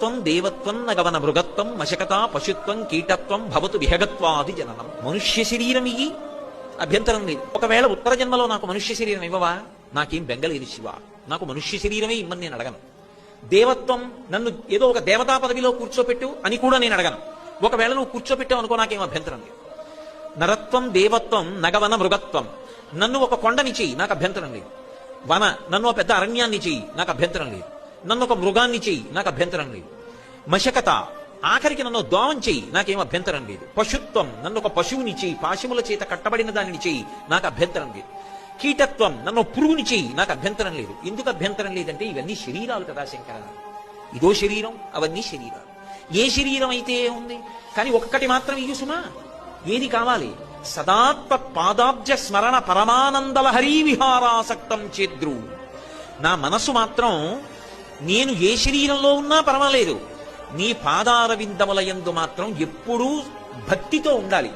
నరత్వం దేవత్వం నగవన మృగత్వం మశకత పశుత్వం కీటత్వం భవతు విహగత్వాది జననం. మనుష్య శరీరం ఇయ్యి, అభ్యంతరం లేదు. ఒకవేళ ఉత్తర జన్మలో నాకు మనుష్య శరీరం ఇవ్వవా, నాకేం బెంగలేదు శివ, నాకు మనుష్య శరీరమే ఇమ్మని నేను అడగను. దేవత్వం, నన్ను ఏదో ఒక దేవతా పదవిలో కూర్చోపెట్టు అని కూడా నేను అడగను. ఒకవేళ నువ్వు కూర్చోపెట్టావు అనుకో, నాకేం అభ్యంతరం లేదు. నరత్వం దేవత్వం నగవన మృగత్వం, నన్ను ఒక కొండని చెయ్యి, నాకు అభ్యంతరం లేదు. నన్ను ఒక పెద్ద అరణ్యాన్ని చెయ్యి, నాకు అభ్యంతరం లేదు. నన్ను ఒక మృగాన్ని చెయ్యి, నాకు అభ్యంతరం లేదు. మశకత, ఆఖరికి నన్ను దోమం చెయ్యి, నాకేం అభ్యంతరం లేదు. పశుత్వం, నన్ను ఒక పశువుని చెయ్యి, పాశముల చేత కట్టబడిన దానిని చెయ్యి, నాకు అభ్యంతరం లేదు. కీటత్వం, నన్ను పురుగుని చెయ్యి, నాకు అభ్యంతరం లేదు. ఎందుకు అభ్యంతరం లేదంటే ఇవన్నీ శరీరాలు కదా శంకర. ఇదో శరీరం, అవన్నీ శరీరాలు. ఏ శరీరం అయితే ఉంది, కానీ ఒక్కటి మాత్రం ఇయ్యు సుమా. ఏది కావాలి? సదాత్మత్ పాదాబ్జ స్మరణ పరమానందలహరీ విహారాసక్తం చేద్రు. నా మనసు మాత్రం నేను ఏ శరీరంలో ఉన్నా పర్వాలేదు, నీ పాదార విందముల యందు మాత్రం ఎప్పుడూ భక్తితో ఉండాలి.